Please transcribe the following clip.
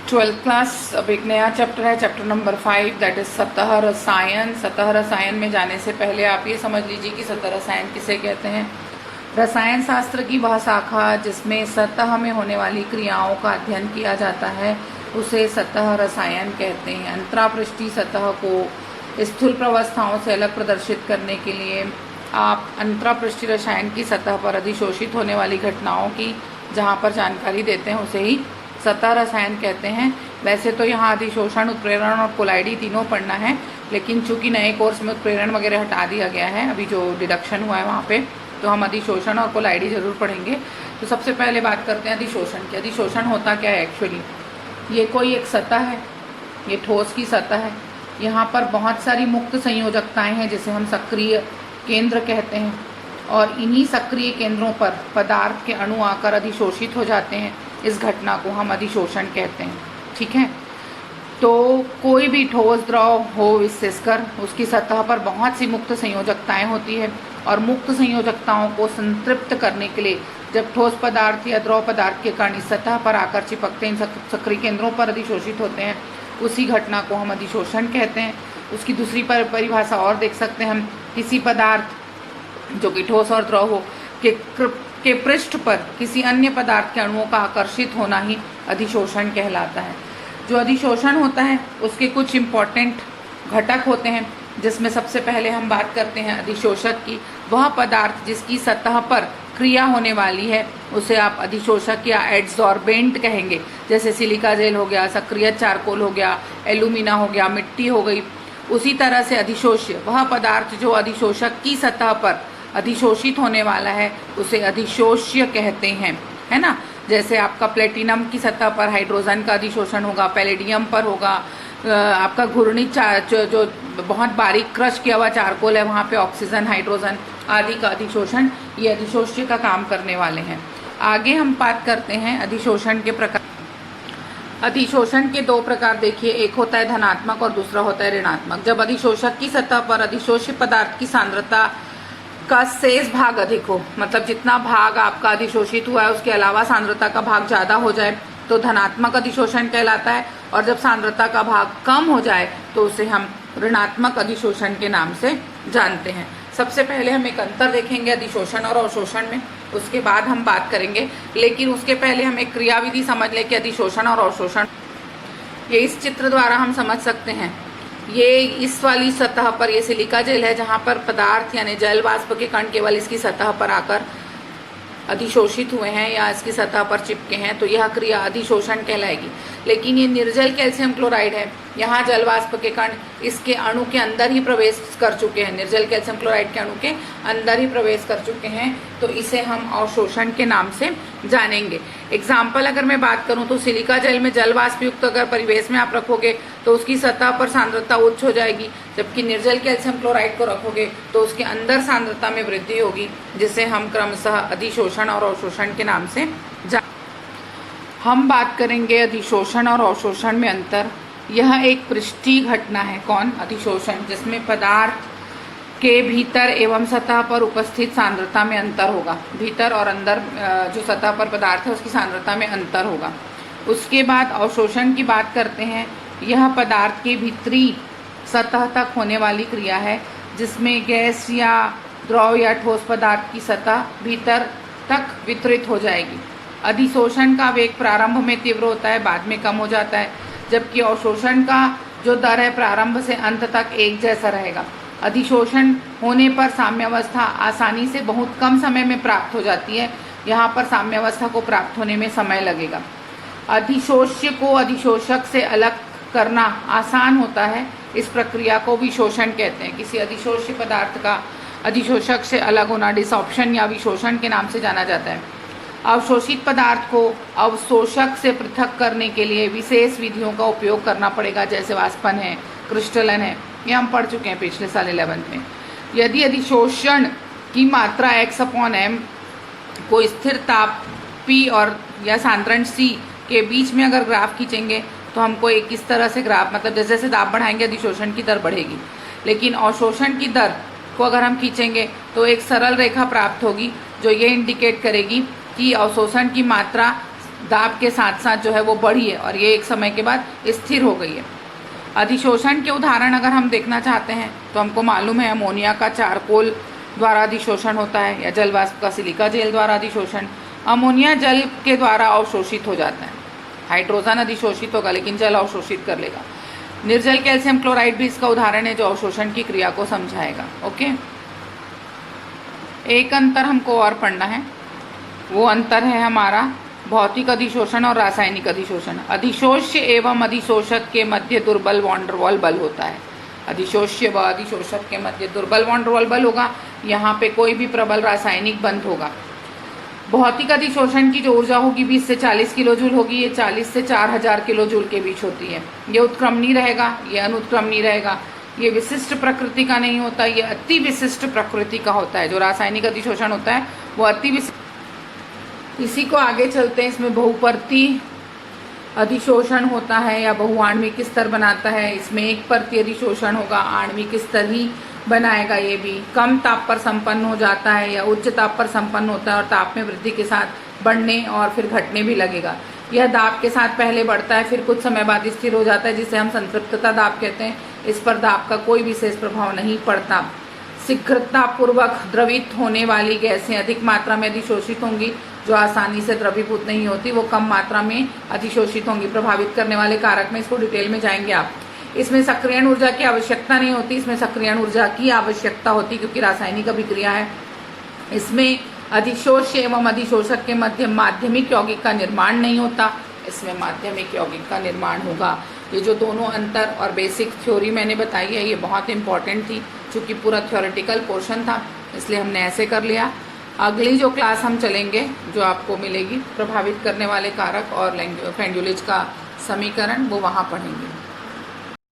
Twelfth class अब एक नया चैप्टर है, चैप्टर नंबर 5, दैट इज सतह रसायन। सतह रसायन में जाने से पहले आप ये समझ लीजिए कि सतह रसायन किसे कहते हैं। रसायन शास्त्र की वह शाखा जिसमें सतह में होने वाली क्रियाओं का अध्ययन किया जाता है उसे सतह रसायन कहते हैं। अंतरापृष्ठीय सतह को स्थूल प्रवस्थाओं से अलग प्रदर्शित करने के लिए आप अंतरापृष्ठीय रसायन की सतह पर अधिशोषित होने वाली घटनाओं की जहाँ पर जानकारी देते हैं उसे ही सतह रसायन कहते हैं। वैसे तो यहाँ अधिशोषण, उत्प्रेरण और कोलाइडी तीनों पढ़ना है, लेकिन चूंकि नए कोर्स में उत्प्रेरण वगैरह हटा दिया गया है, अभी जो डिडक्शन हुआ है वहाँ पे, तो हम अधिशोषण और कोलाइडी जरूर पढ़ेंगे। तो सबसे पहले बात करते हैं अधिशोषण की। अधिशोषण होता क्या है एक्चुअली? ये कोई एक सतह है, ये ठोस की सतह है। यहाँ पर बहुत सारी मुक्त संयोजकताएँ हैं जिसे हम सक्रिय केंद्र कहते हैं, और इन्हीं सक्रिय केंद्रों पर पदार्थ के अणु आकर अधिशोषित हो जाते हैं। इस घटना को हम अधिशोषण कहते हैं, ठीक है। तो कोई भी ठोस द्रव हो विशेषकर उसकी सतह पर बहुत सी मुक्त संयोजकताएं होती है, और मुक्त संयोजकताओं को संतृप्त करने के लिए जब ठोस पदार्थ या द्रव पदार्थ के कण इस सतह पर आकर चिपकते हैं, सक्रिय केंद्रों पर अधिशोषित होते हैं, उसी घटना को हम अधिशोषण कहते हैं। उसकी दूसरी परिभाषा और देख सकते हैं हम, किसी पदार्थ जो कि ठोस और द्रव हो के पृष्ठ पर किसी अन्य पदार्थ के अणुओं का आकर्षित होना ही अधिशोषण कहलाता है। जो अधिशोषण होता है उसके कुछ इम्पॉर्टेंट घटक होते हैं, जिसमें सबसे पहले हम बात करते हैं अधिशोषक की। वह पदार्थ जिसकी सतह पर क्रिया होने वाली है उसे आप अधिशोषक या एड्सॉर्बेंट कहेंगे। जैसे सिलिका जेल हो गया, सक्रिय चारकोल हो गया, एल्यूमिना हो गया, मिट्टी हो गई। उसी तरह से अधिशोष्य, वह पदार्थ जो अधिशोषक की सतह पर अधिशोषित होने वाला है उसे अधिशोष्य कहते हैं, है ना। जैसे आपका प्लेटिनम की सतह पर हाइड्रोजन का अधिशोषण होगा, पैलेडियम पर होगा, आपका घूर्णी जो बहुत बारीक क्रश किया हुआ चारकोल है वहाँ पे ऑक्सीजन, हाइड्रोजन आदि का अधिशोषण, ये अधिशोष्य का काम करने वाले हैं। आगे हम बात करते हैं अधिशोषण के प्रकार। अधिशोषण के दो प्रकार देखिए, एक होता है धनात्मक और दूसरा होता है ऋणात्मक। जब अधिशोषक की सतह पर अधिशोष्य पदार्थ की सांद्रता का शेष भाग अधिक हो, मतलब जितना भाग आपका अधिशोषित हुआ है उसके अलावा सांद्रता का भाग ज्यादा हो जाए तो धनात्मक अधिशोषण कहलाता है, और जब सांद्रता का भाग कम हो जाए तो उसे हम ऋणात्मक अधिशोषण के नाम से जानते हैं। सबसे पहले हम एक अंतर देखेंगे अधिशोषण और अवशोषण में, उसके बाद हम बात करेंगे। लेकिन उसके पहले हम एक क्रियाविधि समझ लें कि अधिशोषण और अवशोषण, ये इस चित्र द्वारा हम समझ सकते हैं। ये इस वाली सतह पर ये सिलिका जेल है जहाँ पर पदार्थ यानी जल वाष्प के कण केवल इसकी सतह पर आकर अधिशोषित हुए हैं या इसकी सतह पर चिपके हैं, तो यह क्रिया अधिशोषण कहलाएगी। लेकिन ये निर्जल कैल्शियम क्लोराइड है, यहाँ जल वाष्प के कण इसके अणु के अंदर ही प्रवेश कर चुके हैं, निर्जल कैल्शियम क्लोराइड के अणु के अंदर ही प्रवेश कर चुके हैं, तो इसे हम अवशोषण के नाम से जानेंगे। एग्जाम्पल अगर मैं बात करूं तो सिलिका जेल में जल वाष्प युक्त अगर परिवेश में आप रखोगे तो उसकी सतह पर सांद्रता उच्च हो जाएगी, जबकि निर्जल कैल्शियम क्लोराइड को रखोगे तो उसके अंदर सांद्रता में वृद्धि होगी, जिसे हम क्रमशः अधिशोषण और अवशोषण के नाम से हम बात करेंगे। अधिशोषण और अवशोषण में अंतर, यह एक पृष्ठीय घटना है। कौन? अधिशोषण, जिसमें पदार्थ के भीतर एवं सतह पर उपस्थित सांद्रता में अंतर होगा। भीतर और अंदर जो सतह पर पदार्थ है उसकी सांद्रता में अंतर होगा। उसके बाद अवशोषण की बात करते हैं। यह पदार्थ के भीतरी सतह तक होने वाली क्रिया है, जिसमें गैस या द्रव या ठोस पदार्थ की सतह भीतर तक वितरित हो जाएगी। अधिशोषण का वेग प्रारंभ में तीव्र होता है, बाद में कम हो जाता है, जबकि अवशोषण का जो दर है प्रारंभ से अंत तक एक जैसा रहेगा। अधिशोषण होने पर साम्यावस्था आसानी से बहुत कम समय में प्राप्त हो जाती है, यहाँ पर साम्यावस्था को प्राप्त होने में समय लगेगा। अधिशोष्य को अधिशोषक से अलग करना आसान होता है, इस प्रक्रिया को विशोषण कहते हैं। किसी अधिशोष्य पदार्थ का अधिशोषक से अलग होना डिसॉप्शन या विशोषण के नाम से जाना जाता है। अवशोषित पदार्थ को अवशोषक से पृथक करने के लिए विशेष विधियों का उपयोग करना पड़ेगा, जैसे वाष्पन है, क्रिस्टलन है, ये हम पढ़ चुके हैं पिछले साल 11th में। यदि अधिशोषण की मात्रा x/m को स्थिर ताप P और या सांद्रण C के बीच में अगर ग्राफ खींचेंगे तो हमको एक इस तरह से ग्राफ, मतलब जैसे जैसे दाब बढ़ाएंगे अधिशोषण की दर बढ़ेगी। लेकिन अवशोषण की दर को अगर हम खींचेंगे तो एक सरल रेखा प्राप्त होगी जो ये इंडिकेट करेगी कि अवशोषण की मात्रा दाब के साथ साथ जो है वो बढ़ी है और ये एक समय के बाद स्थिर हो गई है। अधिशोषण के उदाहरण अगर हम देखना चाहते हैं तो हमको मालूम है अमोनिया का चारकोल द्वारा अधिशोषण होता है या जल वाष्प का सिलिका जेल द्वारा अधिशोषण। अमोनिया जल के द्वारा अवशोषित हो जाता है, हाइड्रोजन अधिशोषित होगा लेकिन जल अवशोषित कर लेगा। निर्जल कैल्शियम क्लोराइड भी इसका उदाहरण है जो अवशोषण की क्रिया को समझाएगा। ओके, एक अंतर हमको और पढ़ना है, वो अंतर है हमारा भौतिक अधिशोषण और रासायनिक अधिशोषण। अधिशोष्य एवं अधिशोषक के मध्य दुर्बल वॉन डेर वाल बल होता है। अधिशोष्य व अधिशोषक के मध्य दुर्बल वॉन डेर वाल बल होगा, यहाँ पे कोई भी प्रबल रासायनिक बंध होगा। भौतिक अधिशोषण की जो ऊर्जा होगी 20 से 40 किलो जूल होगी, ये 40 से 4000 किलो जूल के बीच होती है। ये उत्क्रमणीय रहेगा, ये अनुत्क्रमणीय रहेगा। ये विशिष्ट प्रकृति का नहीं होता, ये अति विशिष्ट प्रकृति का होता है। जो रासायनिक अधिशोषण होता है वो अति विशिष्ट। इसी को आगे चलते हैं, इसमें बहुपर्ती अधिशोषण होता है या बहुआण्विक स्तर बनाता है। इसमें एक परतीय अधिशोषण होगा, आणविक स्तर ही बनाएगा। ये भी कम ताप पर संपन्न हो जाता है या उच्च ताप पर संपन्न होता है और ताप में वृद्धि के साथ बढ़ने और फिर घटने भी लगेगा। यह दाब के साथ पहले बढ़ता है फिर कुछ समय बाद स्थिर हो जाता है, जिसे हम संतृप्तता दाब कहते हैं। इस पर दाब का कोई विशेष प्रभाव नहीं पड़ता। शीघ्रतापूर्वक द्रवित होने वाली गैसें अधिक मात्रा में अधिशोषित होंगी, जो आसानी से द्रवीभूत नहीं होती वो कम मात्रा में अधिशोषित होंगी। प्रभावित करने वाले कारक में इसको डिटेल में जाएंगे आप। इसमें सक्रियण ऊर्जा की आवश्यकता नहीं होती, इसमें सक्रियण ऊर्जा की आवश्यकता होती क्योंकि रासायनिक अभिक्रिया है। इसमें अधिशोष्य एवं अधिशोषक के मध्य माध्यमिक यौगिक का निर्माण नहीं होता, इसमें माध्यमिक यौगिक का निर्माण होगा। ये जो दोनों अंतर और बेसिक थ्योरी मैंने बताई है ये बहुत इंपॉर्टेंट थी, चूँकि पूरा थ्योरेटिकल पोर्शन था इसलिए हमने ऐसे कर लिया। अगली जो क्लास हम चलेंगे जो आपको मिलेगी प्रभावित करने वाले कारक और फ्रेंडुलिज का समीकरण, वो वहाँ पढ़ेंगे।